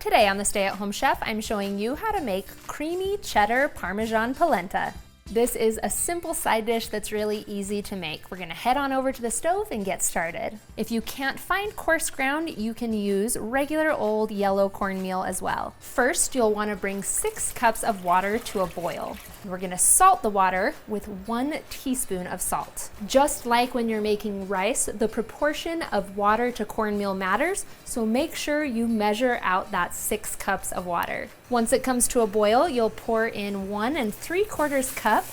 Today on the Stay at Home Chef, I'm showing you how to make creamy cheddar Parmesan polenta. This is a simple side dish that's really easy to make. We're gonna head on over to the stove and get started. If you can't find coarse ground, you can use regular old yellow cornmeal as well. First, you'll wanna bring 6 cups of water to a boil. We're gonna salt the water with 1 teaspoon of salt. Just like when you're making rice, the proportion of water to cornmeal matters, so make sure you measure out that 6 cups of water. Once it comes to a boil, you'll pour in 1 3/4 cup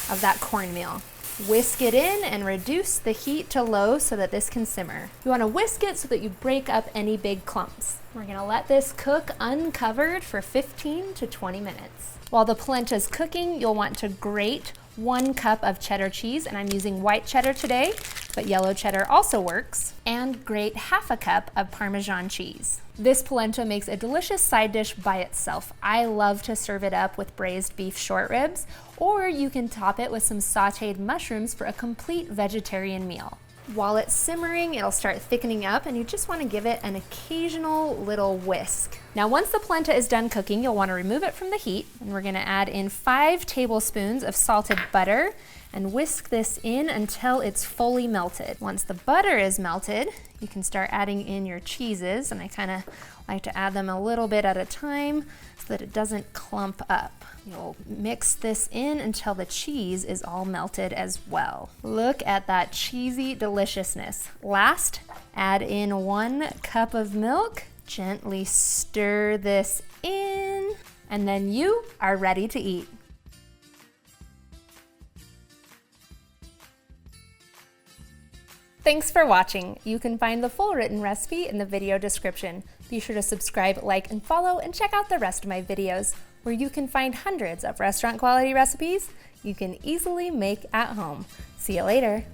of that cornmeal. Whisk it in and reduce the heat to low so that this can simmer. You want to whisk it so that you break up any big clumps. We're going to let this cook uncovered for 15 to 20 minutes. While the polenta is cooking, you'll want to grate 1 cup of cheddar cheese, and I'm using white cheddar today, but yellow cheddar also works, and grate 1/2 cup of Parmesan cheese. This polenta makes a delicious side dish by itself. I love to serve it up with braised beef short ribs, or you can top it with some sauteed mushrooms for a complete vegetarian meal. While it's simmering, it'll start thickening up, and you just want to give it an occasional little whisk. Now, once the polenta is done cooking, you'll want to remove it from the heat, and we're going to add in 5 tablespoons of salted butter and whisk this in until it's fully melted. Once the butter is melted, you can start adding in your cheeses, and I kind of like to add them a little bit at a time so that it doesn't clump up. You'll mix this in until the cheese is all melted as well. Look at that cheesy deliciousness. Last, add in 1 cup of milk. Gently stir this in, and then you are ready to eat. Thanks for watching. You can find the full written recipe in the video description. Be sure to subscribe, like, and follow, and check out the rest of my videos, where you can find hundreds of restaurant quality recipes you can easily make at home. See you later.